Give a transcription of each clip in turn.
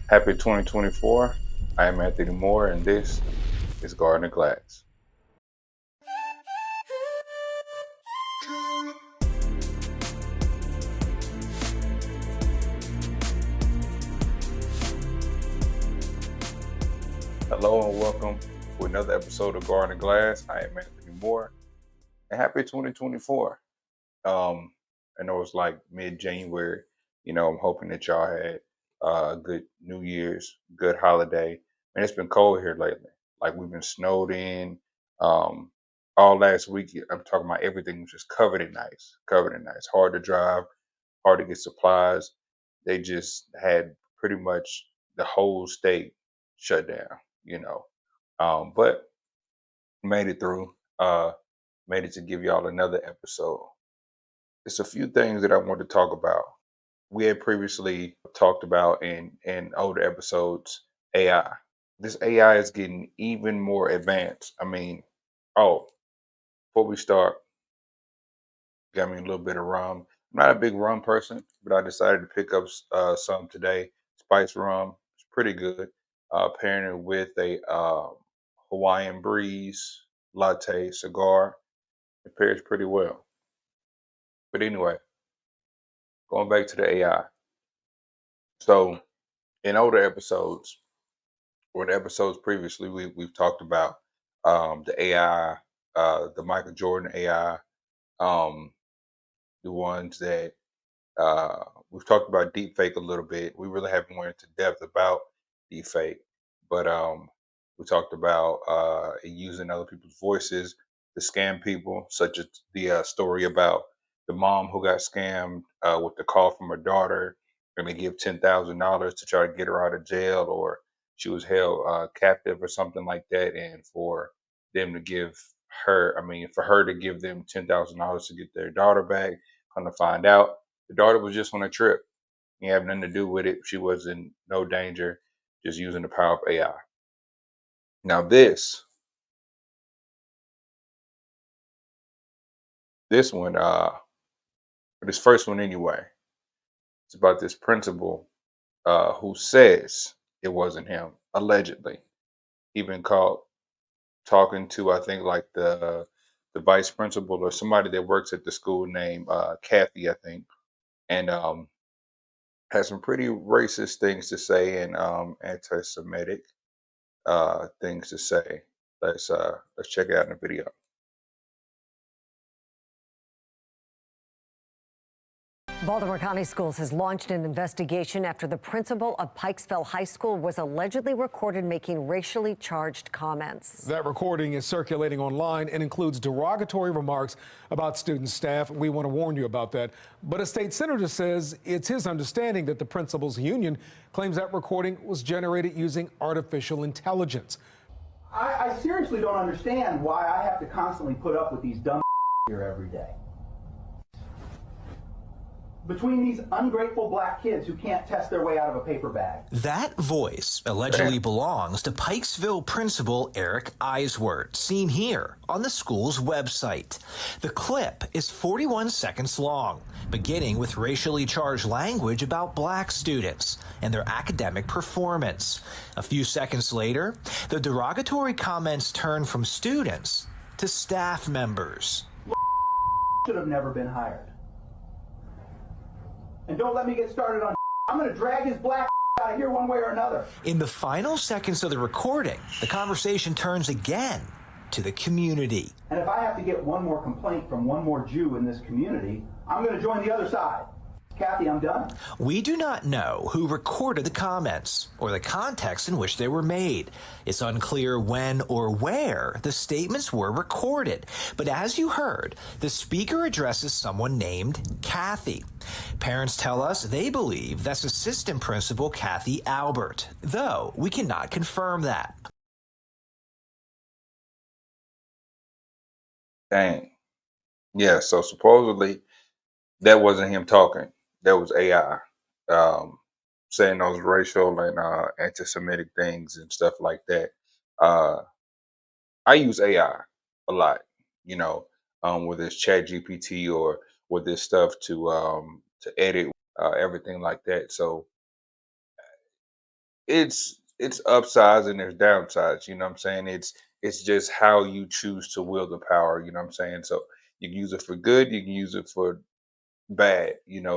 Happy 2024. I am Anthony Moore, and this is Garandaglass. Hello and welcome to another episode of Garandaglass. I am Anthony Moore, and happy 2024. I know it's like mid-January. I'm hoping that y'all had a good New Year's, good holiday. Man, it's been cold here lately. Like we've been snowed in. Um, all last week, I'm talking about everything was just covered in ice, covered in ice. Hard to drive, hard to get supplies. They just had pretty much the whole state shut down. You know, but made it through. Made it to give y'all another episode. It's a few things that I want to talk about. We had previously talked about in older episodes AI. This AI is getting even more advanced. I mean, oh, before we start, got me a little bit of rum. I'm not a big rum person, but I decided to pick up some today. Spice rum. It's pretty good. Pairing it with a Hawaiian breeze latte cigar. It pairs pretty well. But anyway, going back to the AI. So in older episodes, or the episodes previously, we've talked about the AI, the Michael Jordan AI, um, the ones that we've talked about deepfake a little bit. We really haven't went into depth about deepfake, but we talked about using other people's voices to scam people, such as the story about the mom who got scammed with the call from her daughter, and they give $10,000 to try to get her out of jail, or she was held captive or something like that, and for them to give her, for her to give them $10,000 to get their daughter back. Come to find out, the daughter was just on a trip. He had nothing to do with it. She was in no danger, just using the power of AI. Now this one, this first one anyway, it's about this principal who says it wasn't him, allegedly. He been caught talking to, I think, like the vice principal or somebody that works at the school named Kathy, I think, and has some pretty racist things to say and anti-Semitic things to say. Let's check it out in the video. Baltimore County Schools has launched an investigation after the principal of Pikesville High School was allegedly recorded making racially charged comments. That recording is circulating online and includes derogatory remarks about student staff. We want to warn you about that. But a state senator says it's his understanding that the principal's union claims that recording was generated using artificial intelligence. I seriously don't understand why I have to constantly put up with these dumb here every day. Between these ungrateful black kids who can't test their way out of a paper bag. That voice allegedly belongs to Pikesville principal Eric Eiswert, seen here on the school's website. The clip is 41 seconds long, beginning with racially charged language about black students and their academic performance. A few seconds later, the derogatory comments turn from students to staff members. Should have never been hired. And don't let me get started on I'm going to drag his black out of here one way or another. In the final seconds of the recording, the conversation turns again to the community. And if I have to get one more complaint from one more Jew in this community, I'm going to join the other side. Kathy, I'm done. We do not know who recorded the comments or the context in which they were made. It's unclear when or where the statements were recorded. But as you heard, the speaker addresses someone named Kathy. Parents tell us they believe that's assistant principal Kathy Albert, though we cannot confirm that. Dang. Yeah, so supposedly that wasn't him talking. That was AI saying those racial and anti-Semitic things and stuff like that. Uh, I use AI a lot, you know, whether it's Chat GPT or with this stuff to edit everything like that. So It's upsides and there's downsides, you know what I'm saying? It's just how you choose to wield the power, you know what I'm saying? So you can use it for good, you can use it for bad,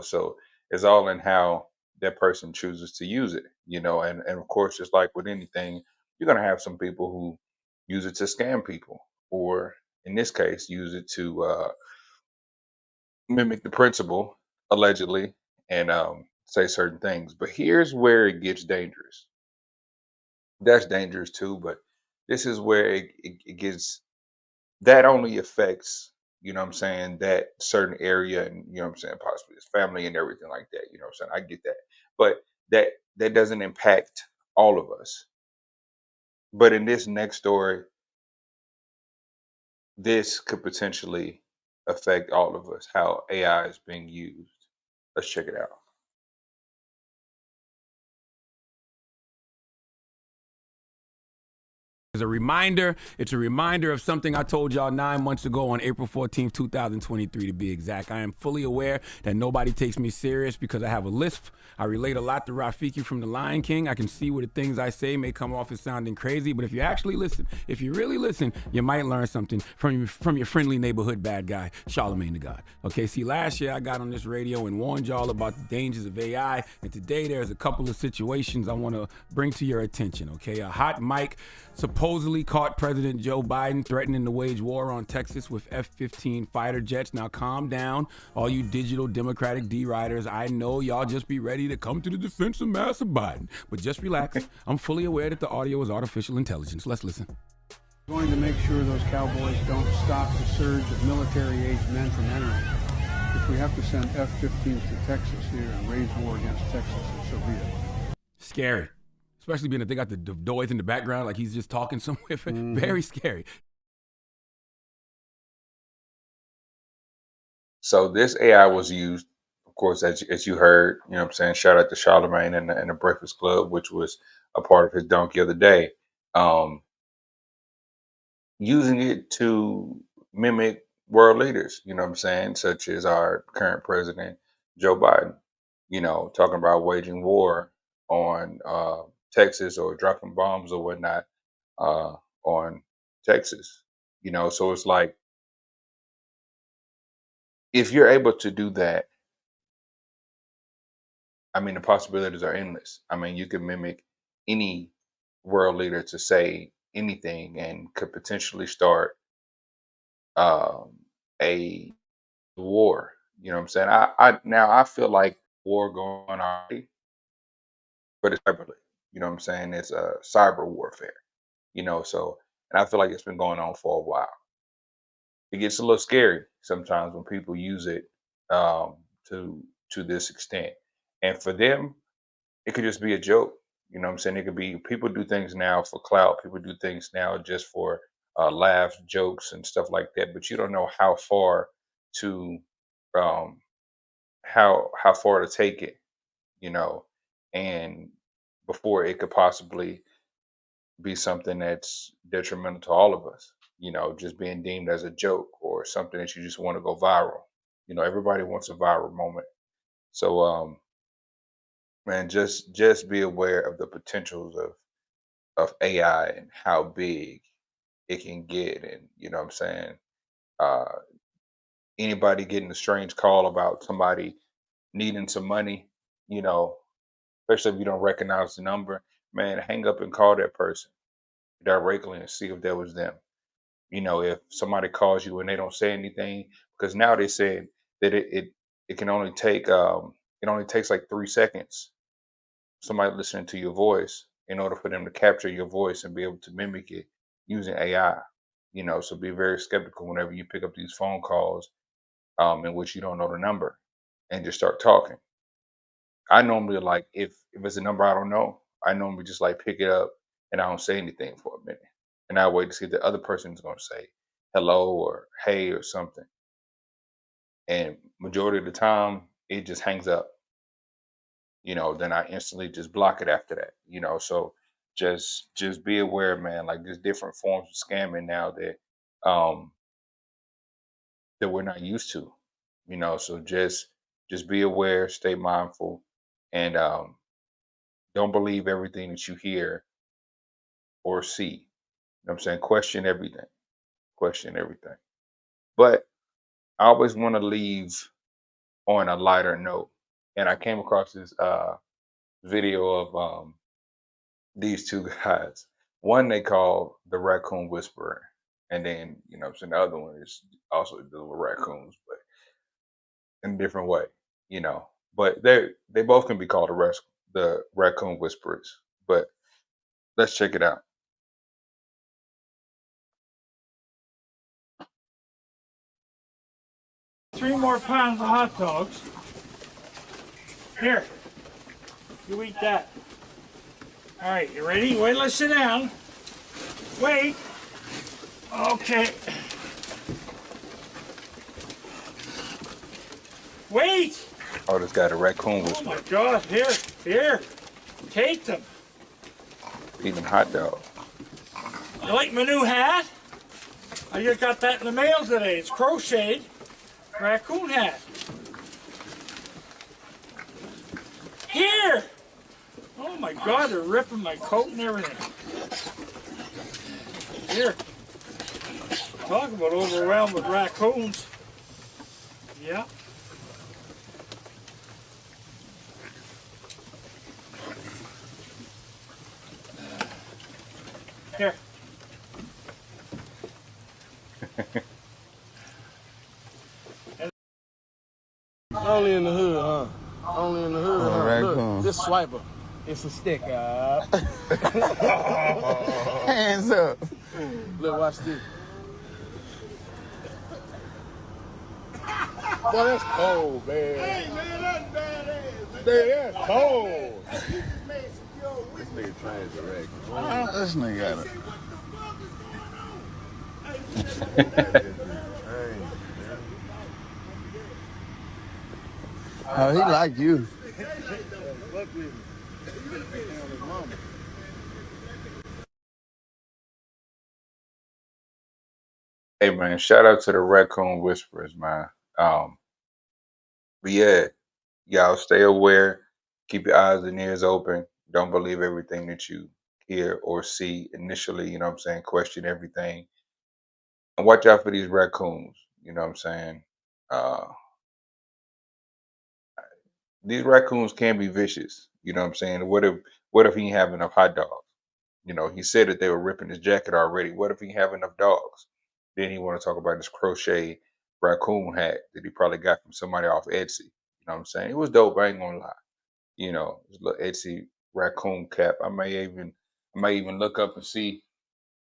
so it's all in how that person chooses to use it, and of course, just like with anything, you're gonna have some people who use it to scam people, or in this case, use it to mimic the principal, allegedly, and say certain things. But here's where it gets dangerous. That's dangerous too, but this is where it gets that only affects, what I'm saying, that certain area, and what I'm saying, possibly his family and everything like that. What I'm saying? I get that. But that doesn't impact all of us. But in this next story, this could potentially affect all of us, how AI is being used. Let's check it out. It's a reminder. It's a reminder of something I told y'all 9 months ago on April 14th, 2023 to be exact. I am fully aware that nobody takes me serious because I have a lisp. I relate a lot to Rafiki from The Lion King. I can see where the things I say may come off as sounding crazy, but if you actually listen, if you really listen, you might learn something from your friendly neighborhood bad guy, Charlemagne the God. Okay, see, last year I got on this radio and warned y'all about the dangers of AI, and today there's a couple of situations I want to bring to your attention, okay? A hot mic supposedly caught President Joe Biden threatening to wage war on Texas with F-15 fighter jets. Now calm down, all you digital Democratic D-riders. I know y'all just be ready to come to the defense of Master Biden, but just relax. I'm fully aware that the audio is artificial intelligence. Let's listen. Going to make sure those cowboys don't stop the surge of military-aged men from entering. If we have to send F-15s to Texas here and wage war against Texas, so be it. Scary. Especially being that they got the noise in the background, like he's just talking somewhere. Very scary. So this AI was used, of course, as you heard, what I'm saying, shout out to Charlemagne and the Breakfast Club, which was a part of his donkey of the day. Um, Using it to mimic world leaders, what I'm saying, such as our current president, Joe Biden, talking about waging war on Texas or dropping bombs or whatnot uh, on Texas. So it's like, if you're able to do that, I mean, the possibilities are endless. I mean, you can mimic any world leader to say anything and could potentially start um, a war. You know what I'm saying? I feel like war going on already, but it's cyberly. You know what I'm saying? It's a cyber warfare. So and I feel like it's been going on for a while. It gets a little scary sometimes when people use it um, to this extent, and for them, it could just be a joke. You know what I'm saying? It could be people do things now for clout. People do things now just for laughs, jokes, and stuff like that. But you don't know how far to um, how far to take it, you know, and before it could possibly be something that's detrimental to all of us. Just being deemed as a joke or something that you just want to go viral. Everybody wants a viral moment. So, man, just be aware of the potentials of AI and how big it can get. And what I'm saying, uh, anybody getting a strange call about somebody needing some money, you know, especially if you don't recognize the number, man, hang up and call that person directly and see if that was them. If somebody calls you and they don't say anything, because now they said that it can only take it only takes like 3 seconds, somebody listening to your voice, in order for them to capture your voice and be able to mimic it using AI. So be very skeptical whenever you pick up these phone calls in which you don't know the number and just start talking. I normally, like, if it's a number I don't know, I normally just like pick it up and I don't say anything for a minute, and I wait to see if the other person is going to say hello or hey or something. And majority of the time, it just hangs up. Then I instantly just block it after that. So just be aware, man. Like, there's different forms of scamming now um that we're not used to. So just be aware, stay mindful, and Don't believe everything that you hear or see. You know what I'm saying? Question everything. Question everything. But I always want to leave on a lighter note. And I came across this video of these two guys. One they call the Raccoon Whisperer. And then, you know what I'm saying, the other one is also dealing with raccoons, but in a different way, you know. But they both can be called the Raccoon Whisperers. But let's check it out. 3 more pounds of hot dogs. Here, you eat that. All right, you ready? Wait, let's sit down. Wait. Okay. Wait. Oh, this guy, the Raccoon Oh Whisperer, my God, here. Take them. eating hot dog. You like my new hat? I just got that in the mail today. It's crocheted. Raccoon hat. Here! Oh my God, they're ripping my coat and everything. Here. Talk about overwhelmed with raccoons. Yeah. Here. Only in the hood, huh? Only in the hood, huh? Raccoon. Look, this swiper. It's a stick up. Hands up. Look, watch this. Boy, that's cold, man. Hey, man, that's badass. That's cold. This nigga trying to direct. This nigga got it. Oh, he like you. Hey man, shout out to the Raccoon Whisperers, man. But yeah, y'all stay aware, keep your eyes and ears open. Don't believe everything that you hear or see initially, you know what I'm saying? Question everything. And watch out for these raccoons, you know what I'm saying? Uh these raccoons can be vicious, you know what I'm saying? What if he ain't have enough hot dogs? You know, he said that they were ripping his jacket already. What if he have enough dogs? Then he want to talk about this crochet raccoon hat that he probably got from somebody off Etsy. You know what I'm saying? It was dope. I ain't gonna lie. You know, this little Etsy raccoon cap. I may even look up and see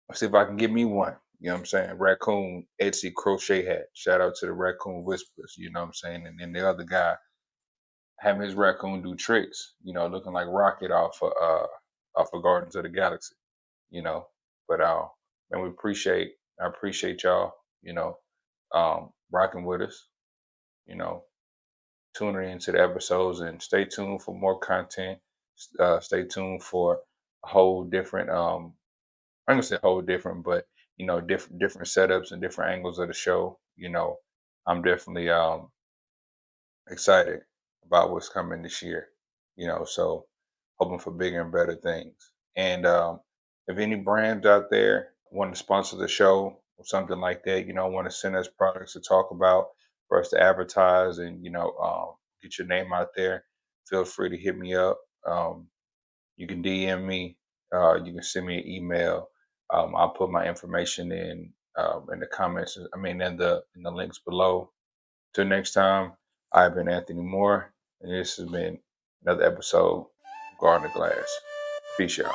if I can get me one. You know what I'm saying? Raccoon Etsy crochet hat. Shout out to the Raccoon Whisperers. You know what I'm saying? And then the other guy having his raccoon do tricks. You know, looking like Rocket off of Guardians of the Galaxy. You know, but and I appreciate y'all. You know, rocking with us. You know, tuning into the episodes and stay tuned for more content. Stay tuned for a whole different I'm gonna say whole different, but you know, different setups and different angles of the show. You know, I'm definitely excited about what's coming this year. You know, so hoping for bigger and better things. And if any brands out there want to sponsor the show or something like that, you know, want to send us products to talk about for us to advertise and get your name out there, feel free to hit me up. You can DM me. You can send me an email. I'll put my information in the comments. I mean, in the links below. Till next time, I've been Anthony Moore, and this has been another episode of Garden Glass. Peace, y'all.